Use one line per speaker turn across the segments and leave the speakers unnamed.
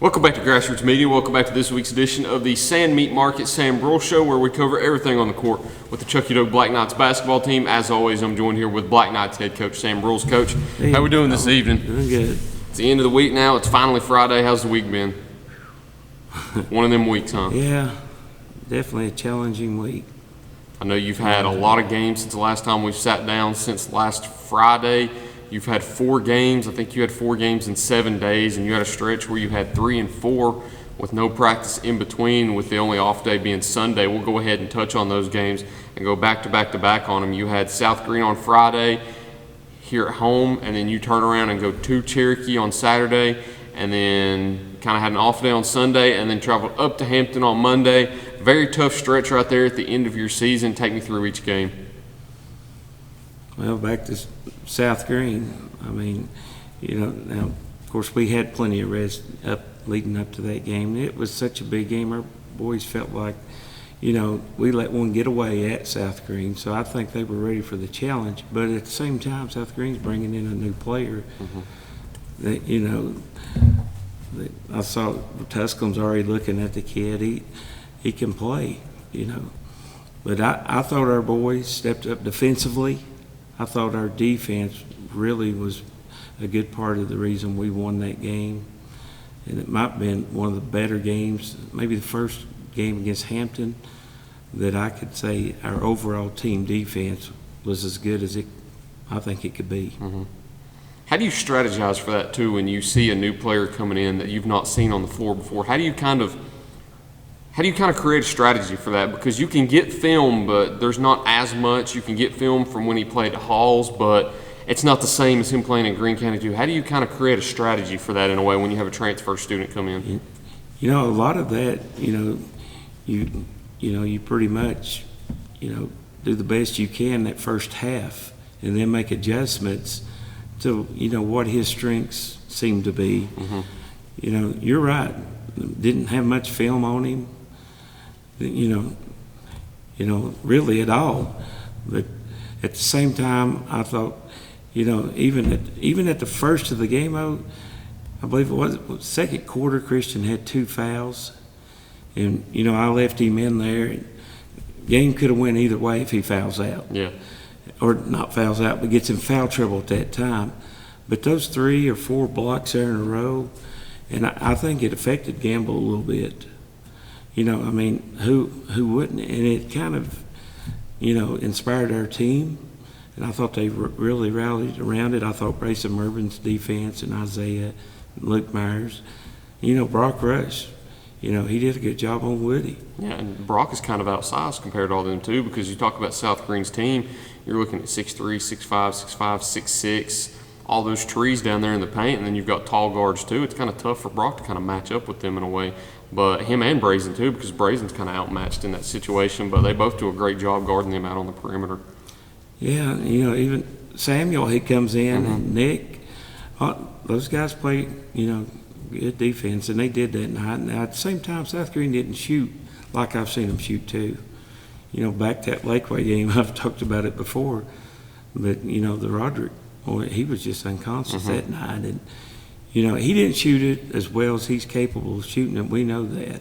Welcome back to Grassroots Media. Welcome back to this week's edition of the Sand Meat Market Sam Broyles Show, where we cover everything on the court with the Chucky Doak Black Knights basketball team. As always, I'm joined here with Black Knights head coach Sam Broyles. Coach,
Hey,
how we doing this evening?
Doing good.
It's the end of the week now. It's finally Friday. How's the week been? One of them weeks, huh?
Yeah, definitely a challenging week.
I know you've had a lot of games since the last time we've sat down, since last Friday. You've had 4 games. I think you had 4 games in 7 days, and you had a stretch where you had 3 and 4 with no practice in between, with the only off day being Sunday. We'll go ahead and touch on those games and go back to back on them. You had South Green on Friday here at home, and then you turn around and go to Cherokee on Saturday, and then kind of had an off day on Sunday, and then traveled up to Hampton on Monday. Very tough stretch right there at the end of your season. Take me through each game.
Well, back to South Green. I mean, now, of course, we had plenty of rest leading up to that game. It was such a big game. Our boys felt like, we let one get away at South Green, so I think they were ready for the challenge. But at the same time, South Green's bringing in a new player. That, I saw Tusculum's already looking at the kid. He can play, But I thought our boys stepped up defensively. I thought our defense really was a good part of the reason we won that game. And it might have been one of the better games, maybe the first game against Hampton, that I could say our overall team defense was as good as I think it could be.
Mm-hmm. How do you strategize for that, too, when you see a new player coming in that you've not seen on the floor before? How do you kind of create a strategy for that? Because you can get film, but there's not as much. You can get film from when he played at Halls, but it's not the same as him playing in Greene County too. How do you kind of create a strategy for that in a way when you have a transfer student come in?
A lot of that, you pretty much, do the best you can that first half, and then make adjustments to, what his strengths seem to be. Mm-hmm. You're right. Didn't have much film on him. Really at all. But at the same time, I thought, even at the first of the game, I believe it was second quarter, Christian had 2 fouls. And, I left him in there. Game could have went either way if he fouls out.
Yeah. Or
not fouls out, but gets in foul trouble at that time. But those 3 or 4 blocks there in a row, and I think it affected Gamble a little bit. Who wouldn't? And it kind of, inspired our team. And I thought they really rallied around it. I thought Brayson Mervin's defense and Isaiah and Luke Myers. Brock Rush, he did a good job on Woody.
Yeah, and Brock is kind of outsized compared to all of them, too, because you talk about South Green's team, you're looking at 6'3", 6'5", 6'5", 6'6", all those trees down there in the paint, and then you've got tall guards, too. It's kind of tough for Brock to kind of match up with them in a way. But him and Brazen, too, because Brazen's kind of outmatched in that situation, but they both do a great job guarding them out on the perimeter.
Yeah, even Samuel, he comes in, mm-hmm. and Nick, those guys play, good defense, and they did that night. Now, at the same time, South Green didn't shoot like I've seen them shoot, too. Back that Lakeway game, I've talked about it before, but, the Roderick, he was just unconscious mm-hmm. that night, and he didn't shoot it as well as he's capable of shooting it. We know that.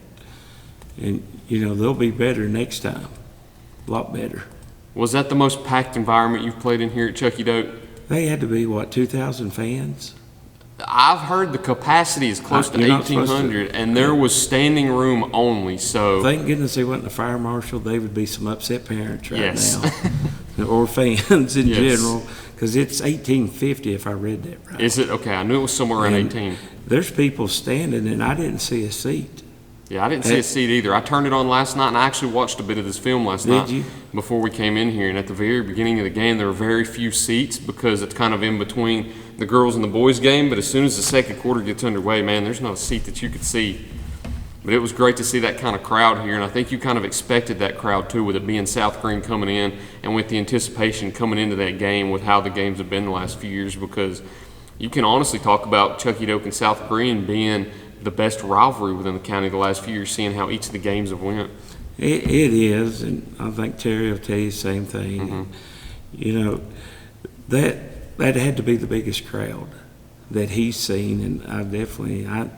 And, they'll be better next time. A lot better.
Was that the most packed environment you've played in here at Chucky Doak?
They had to be, 2,000 fans?
I've heard the capacity is close to 1,800, and there was standing room only. So
thank goodness they wasn't a fire marshal. They would be some upset parents right
yes.
now. Or fans in yes. general. Because it's 1850, if I read that right.
Is it? Okay, I knew it was somewhere around 18.
There's people standing, and I didn't see a seat.
Yeah, I didn't see a seat either. I turned it on last night, and I actually watched a bit of this film last night before we came in here. And at the very beginning of the game, there were very few seats because it's kind of in between the girls and the boys game. But as soon as the second quarter gets underway, man, there's not a seat that you could see. But it was great to see that kind of crowd here, and I think you kind of expected that crowd too, with it being South Green coming in and with the anticipation coming into that game with how the games have been the last few years, because you can honestly talk about Chucky Doak and South Green being the best rivalry within the county the last few years, seeing how each of the games have went.
It is, and I think Terry will tell you the same thing. Mm-hmm. That had to be the biggest crowd. that he's seen, and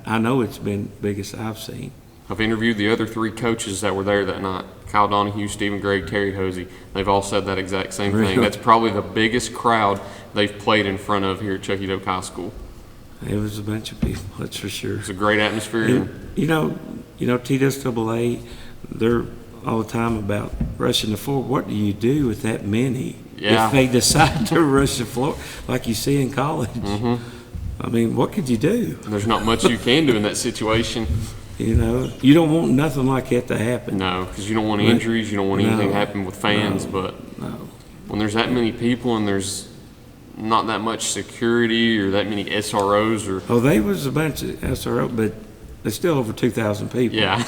I know it's been biggest I've seen.
I've interviewed the other 3 coaches that were there that night: Kyle Donahue, Stephen Gregg, Terry Hosey. They've all said that exact same
Really?
thing. That's probably the biggest crowd they've played in front of here at Chuckey Doak High School.
It was a bunch of people, that's for sure.
It's a great atmosphere.
And, you know, TSAA, they're all the time about rushing the floor. What do you do with that many if they decide to rush the floor like you see in college? I mean, what could you do?
There's not much you can do in that situation.
You know, you don't want nothing like that to happen.
No, because you don't want injuries. You don't want anything to happen with fans. But when there's that many people and there's not that much security or that many SROs or
they was a bunch of SRO, but there's still over 2,000 people.
Yeah,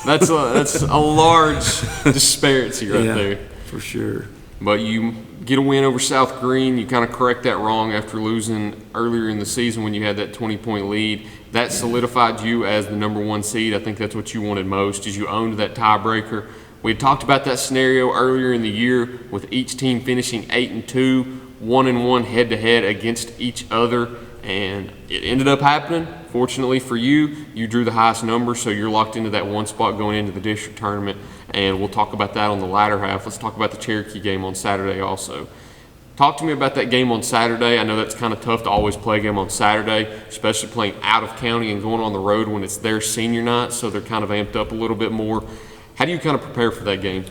that's a large disparity right there.
For sure.
But you get a win over South Green. You kind of correct that wrong after losing earlier in the season when you had that 20-point lead. That solidified you as the number 1 seed. I think that's what you wanted most, is you owned that tiebreaker. We had talked about that scenario earlier in the year with each team finishing 8-2, 1-1 head-to-head against each other, and it ended up happening. Fortunately for you, you drew the highest number, so you're locked into that 1 spot going into the district tournament, and we'll talk about that on the latter half. Let's talk about the Cherokee game on Saturday also. Talk to me about that game on Saturday. I know that's kind of tough to always play a game on Saturday, especially playing out of county and going on the road when it's their senior night, so they're kind of amped up a little bit more. How do you kind of prepare for that game?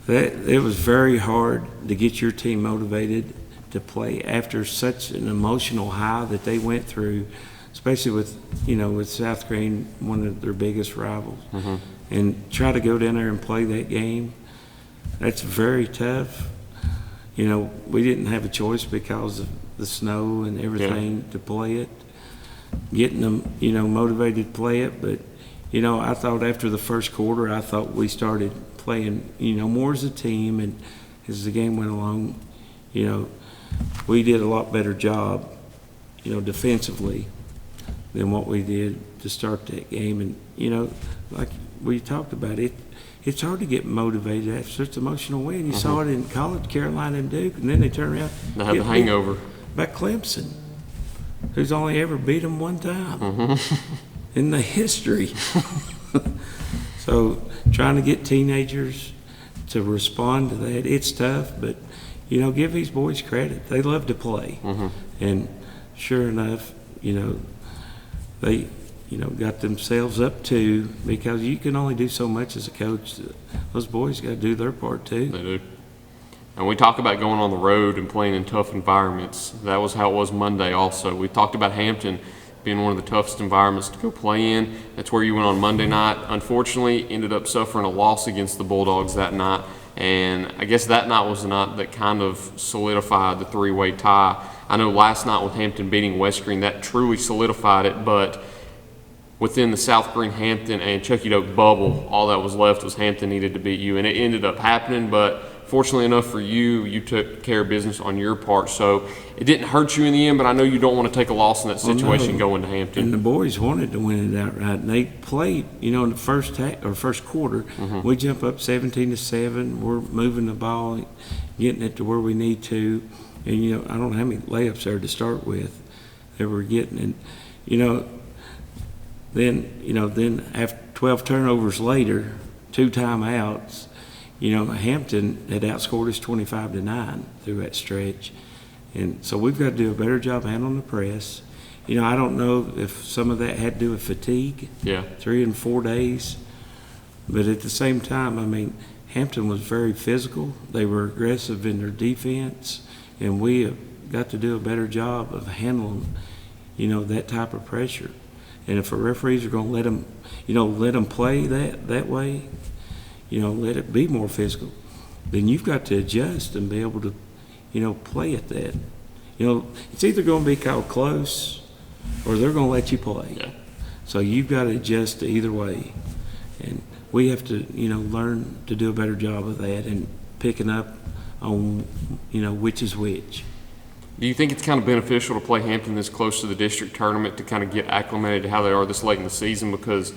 It was very hard to get your team motivated to play after such an emotional high that they went through, especially with South Green, one of their biggest rivals, and try to go down there and play that game. That's very tough. We didn't have a choice because of the snow and everything to play it, getting them, motivated to play it. But, I thought after the first quarter, I thought we started playing, more as a team. And as the game went along, we did a lot better job, defensively than what we did to start that game. And, like we talked about it, it's hard to get motivated after such an emotional win. You saw it in college, Carolina and Duke, and then they turn around.
They have the hangover.
By Clemson, who's only ever beat them 1 time in the history. So trying to get teenagers to respond to that, it's tough, but, give these boys credit. They love to play. And sure enough, they got themselves up to, because you can only do so much as a coach. Those boys got to do their part too.
They do. And we talk about going on the road and playing in tough environments. That was how it was Monday also. We talked about Hampton being one of the toughest environments to go play in. That's where you went on Monday night. Unfortunately, ended up suffering a loss against the Bulldogs that night. And I guess that night was the night that kind of solidified the 3-way tie. I know last night with Hampton beating West Green, that truly solidified it, but within the South Green, Hampton, and Chuckey Doak bubble, all that was left was Hampton needed to beat you, and it ended up happening. But fortunately enough for you, you took care of business on your part, so it didn't hurt you in the end. But I know you don't want to take a loss in that situation going to Hampton.
And the boys wanted to win it outright, and they played. In the first quarter, we jump up 17-7. We're moving the ball, getting it to where we need to, and I don't know how many layups there to start with that we're getting, and Then after 12 turnovers later, 2 timeouts, Hampton had outscored us 25-9 through that stretch. And so we've got to do a better job handling the press. I don't know if some of that had to do with fatigue. 3 and 4 days. But at the same time, Hampton was very physical. They were aggressive in their defense. And we have got to do a better job of handling, that type of pressure. And if the referees are going to let them play that way, let it be more physical, then you've got to adjust and be able to, play at that. It's either going to be called close or they're going to let you play. So you've got to adjust to either way. And we have to, learn to do a better job of that and picking up on, which is which.
Do you think it's kind of beneficial to play Hampton this close to the district tournament to kind of get acclimated to how they are this late in the season? Because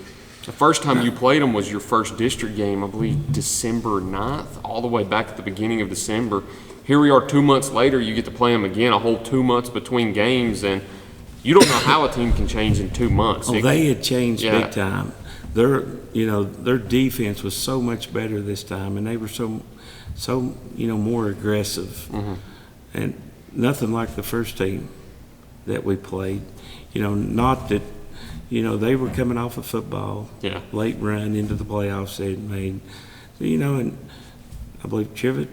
the first time you played them was your first district game, I believe December 9th, all the way back at the beginning of December. Here we are 2 months later, you get to play them again, a whole 2 months between games. And you don't know how a team can change in 2 months.
Oh, they had changed big time. Their defense was so much better this time, and they were so more aggressive, and nothing like the first team that we played. Not that, they were coming off of football, late run into the playoffs they had made, and I believe Trivet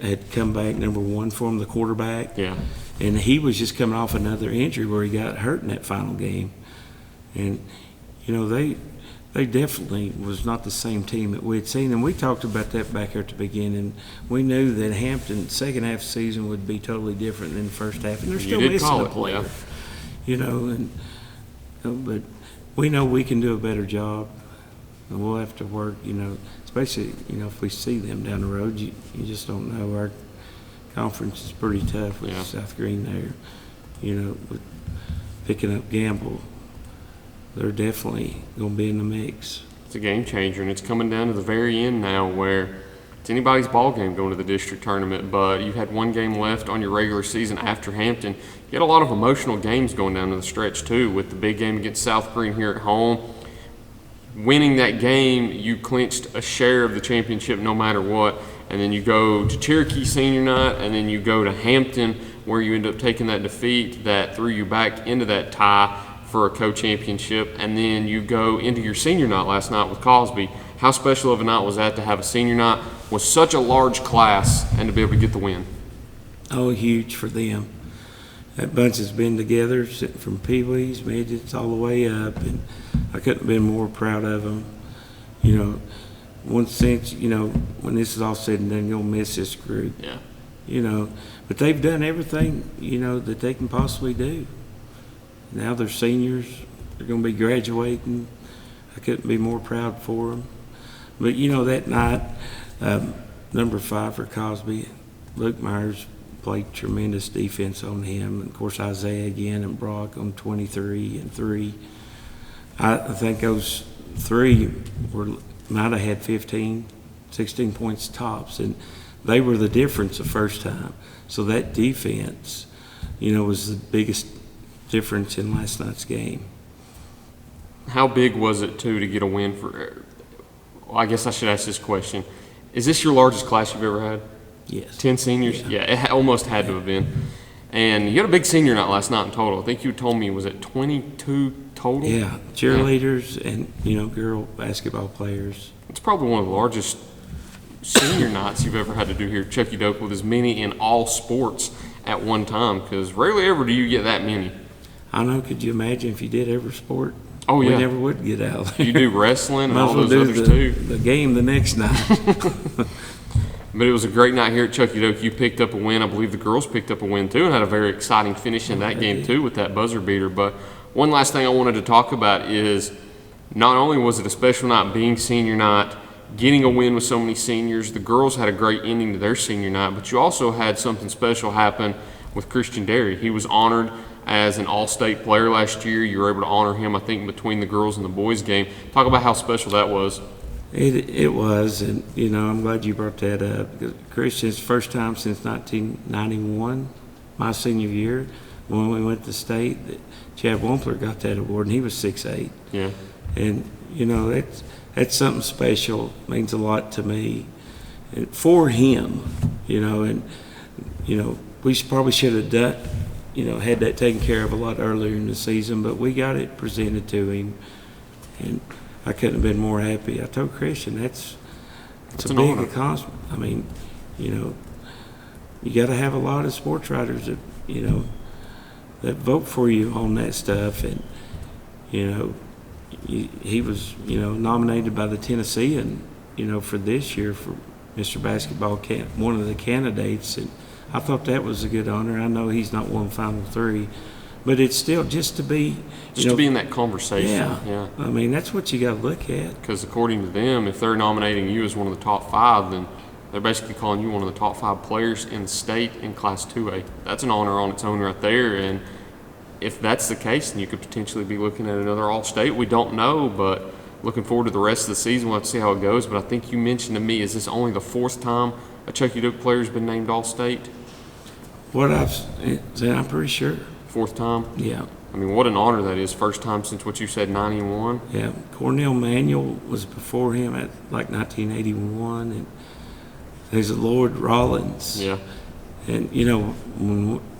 had come back number 1 for him, the quarterback.
Yeah.
And he was just coming off another injury where he got hurt in that final game. And, they definitely was not the same team that we had seen. And we talked about that back here at the beginning. We knew that Hampton's second half season would be totally different than the first half. And they're still missing a player. But we know we can do a better job. And we'll have to work, especially, if we see them down the road. You just don't know. Our conference is pretty tough with South Green there, with picking up Gamble. They're definitely going to be in the mix.
It's a game changer, and it's coming down to the very end now where it's anybody's ball game going to the district tournament, but you had 1 game left on your regular season after Hampton. You had a lot of emotional games going down to the stretch, too, with the big game against South Green here at home. Winning that game, you clinched a share of the championship no matter what, and then you go to Cherokee senior night, and then you go to Hampton where you end up taking that defeat that threw you back into that tie for a co-championship, and then you go into your senior night last night with Cosby. How special of a night was that to have a senior night with such a large class and to be able to get the win?
Oh, huge for them. That bunch has been together from Pee-wees, midgets, all the way up, and I couldn't have been more proud of them. One sense, when this is all said and done, you'll miss this group.
Yeah.
But they've done everything, that they can possibly do. Now they're seniors. They're going to be graduating. I couldn't be more proud for them. But, that night, number 5 for Cosby, Luke Myers played tremendous defense on him. And, of course, Isaiah again and Brock on 23 and 3. I think those 3 might have had 15, 16 points tops. And they were the difference the first time. So that defense, was the biggest difference in last night's game.
How big was it, too, to get a win for – well, I guess I should ask this question. Is this your largest class you've ever had?
Yes.
10 seniors? Yeah, it almost had to have been. And you had a big senior night last night in total. I think you told me, was it 22 total?
Yeah, cheerleaders and, girl basketball players.
It's probably one of the largest senior nights you've ever had to do here at Chucky Doak, with as many in all sports at one time, because rarely ever do you get that many.
I know. Could you imagine if you did every sport?
Oh, yeah.
We never would get out there.
You do wrestling and all those
do
others, too.
The game the next night.
But it was a great night here at Chucky Doak. You picked up a win. I believe the girls picked up a win, too, and had a very exciting finish in that game, too, with that buzzer beater. But one last thing I wanted to talk about is not only was it a special night being senior night, getting a win with so many seniors, the girls had a great ending to their senior night, but you also had something special happen with Christian Derry. He was honored as an all-state player last year. You were able to honor him, I think, between the girls and the boys game. Talk about how special that was.
It was, and, I'm glad you brought that up. Because Christian's first time since 1991, my senior year, when we went to state, Chad Wampler got that award, and he was 6'8".
Yeah.
And, that's something special. It means a lot to me. And for him, and, we probably should have done, had that taken care of a lot earlier in the season, but we got it presented to him, and I couldn't have been more happy. I told Christian, it's a big accomplishment. I mean, you got to have a lot of sports writers that, that vote for you on that stuff, and, he was, nominated by the Tennessean, for this year for Mr. Basketball, one of the candidates, and I thought that was a good honor. I know he's not won Final 3, but it's still just to be,
to be in that conversation.
Yeah. I mean, that's what you got to look at.
Because according to them, if they're nominating you as one of the top 5, then they're basically calling you one of the top 5 players in the state in Class 2A. That's an honor on its own right there, and if that's the case, then you could potentially be looking at another All-State. We don't know, but looking forward to the rest of the season. We'll have to see how it goes. But I think you mentioned to me, is this only the 4th time a Chucky Doak player has been named All-State?
What I've said, I'm pretty sure.
4th time?
Yeah.
I mean, what an honor that is. First time since what you said, 91.
Yeah, Cornell Manuel was before him at like 1981, and there's a Lord Rollins.
Yeah.
And,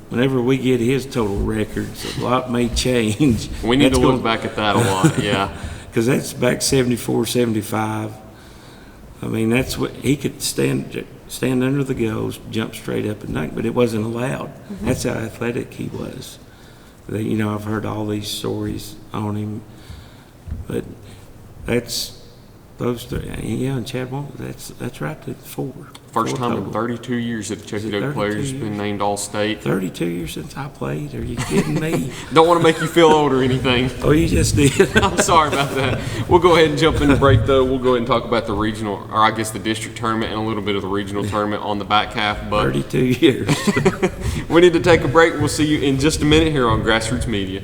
whenever we get his total records, a lot may change.
We need to look back at that a lot, yeah.
Because that's back 74, 75. I mean, that's what he could stand under the goals, jump straight up and dunk, but it wasn't allowed. Mm-hmm. That's how athletic he was. I've heard all these stories on him, but that's those three. Yeah, and Chad Wong, that's right, that's four.
First time in 32 years that a Chuckett Oak player's been named All-State.
32 years since I played. Are you kidding me?
Don't want to make you feel old or anything.
Oh, you just did.
I'm sorry about that. We'll go ahead and jump into break, though. We'll go ahead and talk about the regional, or I guess the district tournament and a little bit of the regional tournament on the back half. But
32 years.
We need to take a break. We'll see you in just a minute here on Grassroots Media.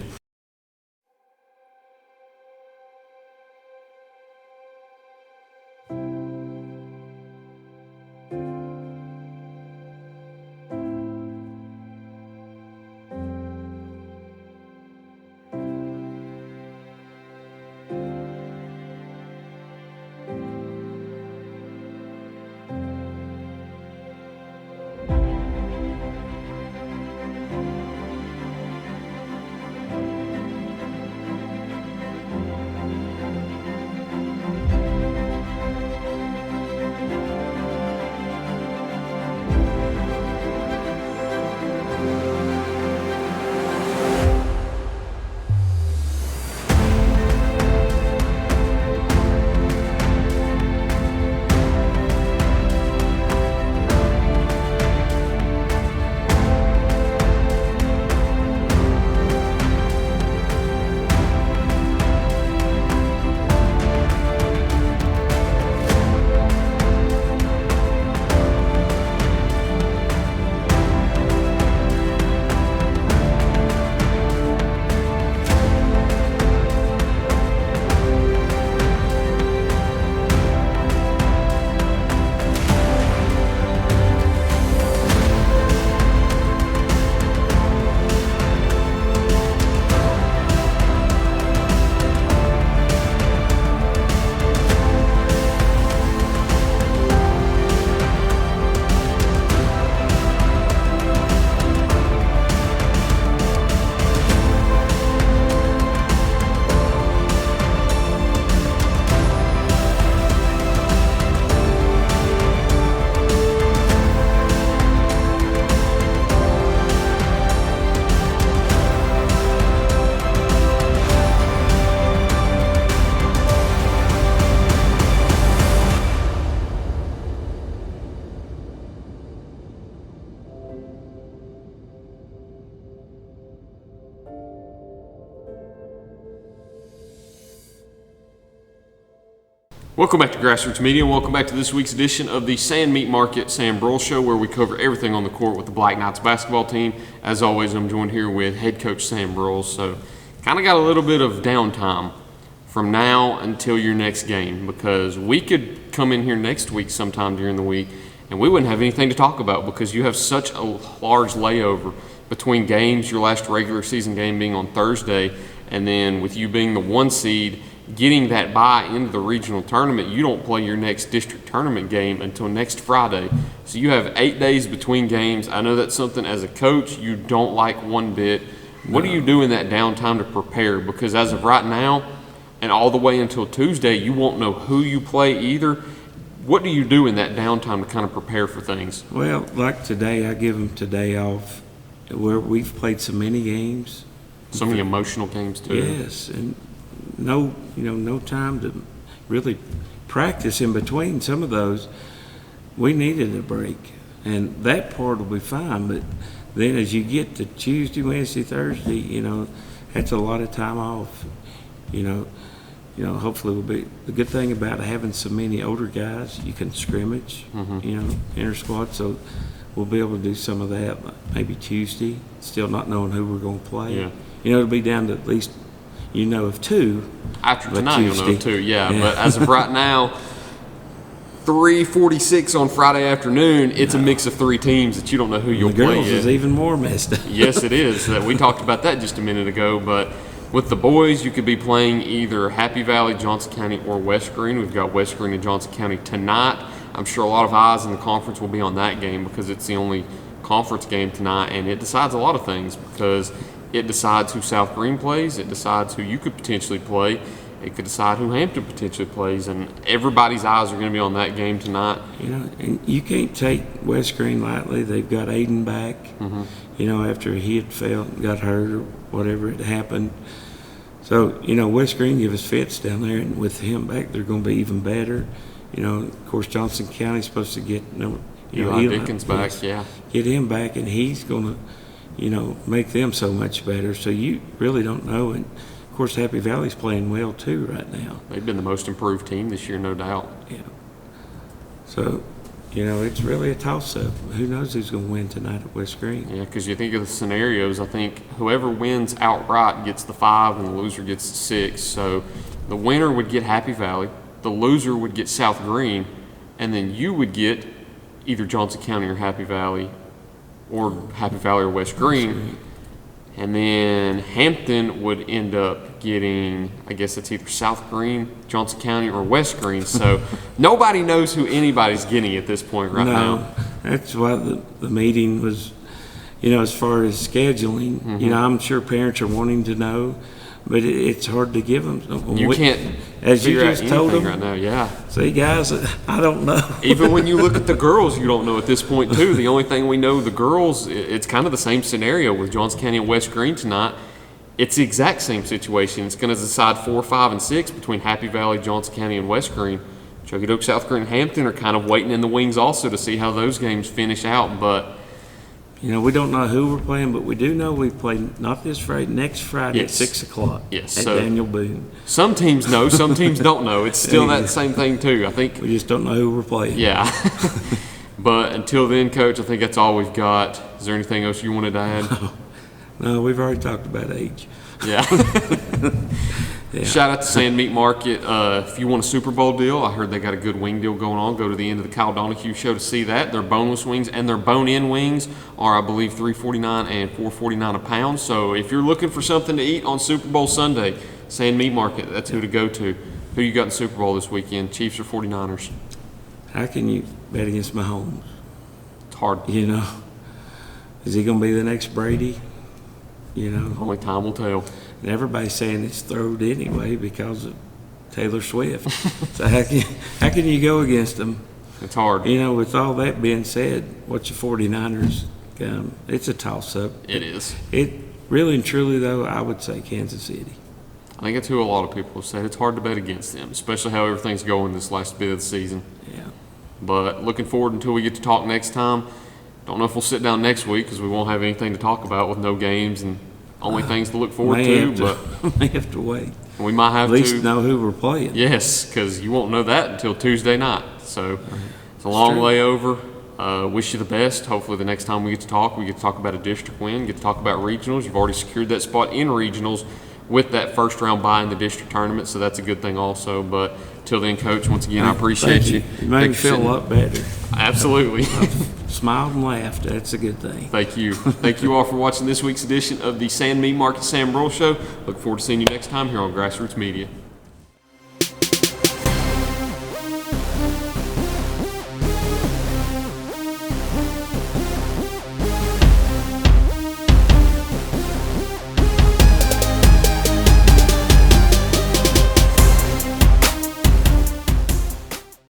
Welcome back to Grassroots Media, and welcome back to this week's edition of the Sand Meat Market Sam Broyles Show, where we cover everything on the court with the Black Knights basketball team. As always, I'm joined here with head coach Sam Broyles. So, kind of got a little bit of downtime from now until your next game, because we could come in here next week sometime during the week and we wouldn't have anything to talk about because you have such a large layover between games, your last regular season game being on Thursday, and then with you being the 1 seed, getting that bye into the regional tournament, you don't play your next district tournament game until next Friday. So you have 8 days between games. I know that's something as a coach you don't like one bit. What do you do in that downtime to prepare? Because as of right now and all the way until Tuesday, you won't know who you play either. What do you do in that downtime to kind of prepare for things?
Well, like today, I give them today off where we've played so many games.
So many emotional games too.
Yes, and no time to really practice in between some of those. We needed a break, and that part will be fine. But then as you get to Tuesday, Wednesday, Thursday, that's a lot of time off. Hopefully will be the good thing about having so many older guys. You can scrimmage, inter squad. So we'll be able to do some of that. Maybe Tuesday, still not knowing who we're going to play.
Yeah.
It'll be down to at least. Of two.
After tonight, you'll know of two, yeah. But as of right now, 3:46 on Friday afternoon, it's a mix of three teams that you don't know who you'll
The
play
girls
yet.
is even more messed up.
Yes, it is. We talked about that just a minute ago, but with the boys, you could be playing either Happy Valley, Johnson County, or West Green. We've got West Green and Johnson County tonight. I'm sure a lot of eyes in the conference will be on that game because it's the only conference game tonight, and it decides a lot of things because it decides who South Green plays, it decides who you could potentially play, it could decide who Hampton potentially plays, and everybody's eyes are going to be on that game tonight.
You know, and you can't take West Green lightly. They've got Aiden back, you know, after he had fell, got hurt or whatever had happened. So, you know, West Green give us fits down there, and with him back, they're going to be even better. You know, of course, Johnson County's supposed to get,
Eli Dickens back, yeah.
Get him back, and he's going to, you know, make them so much better. So you really don't know. And, of course, Happy Valley's playing well, too, right now.
They've been the most improved team this year, no doubt.
Yeah. So, you know, it's really a toss-up. Who knows who's going to win tonight at West Green?
Yeah, because you think of the scenarios, I think whoever wins outright gets the 5 and the loser gets the 6. So the winner would get Happy Valley, the loser would get South Green, and then you would get either Johnson County or Happy Valley or West Green. And then Hampton would end up getting, I guess it's either South Green, Johnson County, or West Green. So nobody knows who anybody's getting at this point right now.
No, that's why the meeting was, you know, as far as scheduling, you know, I'm sure parents are wanting to know, but it's hard to give them.
You can't
as you
figure out
just told
anything
them
right now, yeah.
See, guys, I don't know.
Even when you look at the girls, you don't know at this point, too. The only thing we know, the girls, it's kind of the same scenario with Johnson County and West Green tonight. It's the exact same situation. It's going to decide 4, 5, and 6 between Happy Valley, Johnson County, and West Green. Chokedoke, South Green, and Hampton are kind of waiting in the wings also to see how those games finish out. But
you know, we don't know who we're playing, but we do know we play not this Friday, next Friday
Yes.
at 6 o'clock
Yes,
at
so-
Daniel Boone.
some teams know, some teams don't know. It's still that same thing, too. I think
We just don't know who we're playing.
Yeah. But until then, Coach, I think that's all we've got. Is there anything else you wanted to add?
No, we've already talked about age.
Yeah.
Yeah.
Shout out to Sand Meat Market. If you want a Super Bowl deal, I heard they got a good wing deal going on. Go to the end of the Kyle Donahue show to see that. Their boneless wings and their bone-in wings are, I believe, $3.49 and $4.49 a pound. So if you're looking for something to eat on Super Bowl Sunday, Sand Meat Market, that's who to go to. Who you got in Super Bowl this weekend, Chiefs or 49ers?
How can you bet against Mahomes?
It's hard.
You know, is he going to be the next Brady? You know,
Only time will tell.
and everybody's saying it's throwed anyway because of Taylor Swift. So how can you go against them?
It's hard.
You know, with all that being said, what's your 49ers? It's a toss-up.
It is.
It really and truly, though, I would say Kansas City.
I think it's who a lot of people have said. It's hard to bet against them, especially how everything's going this last bit of the season.
Yeah.
But looking forward until we get to talk next time. Don't know if we'll sit down next week because we won't have anything to talk about with no games and only things to look forward to. But
may have to wait.
we might have
At least
to.
know who we're playing.
Yes, because you won't know that until Tuesday night. So it's a long
true.
layover. Wish you the best. Hopefully the next time we get to talk about a district win, get to talk about regionals. You've already secured that spot in regionals with that first round bye in the district tournament, so that's a good thing also. But till then, Coach, once again, I appreciate you.
You made me feel a lot better.
Absolutely.
Smiled and laughed. That's a good thing.
Thank you. Thank you all for watching this week's edition of the Sand Meat Market Sam Broyles Show. Look forward to seeing you next time here on Grassroots Media.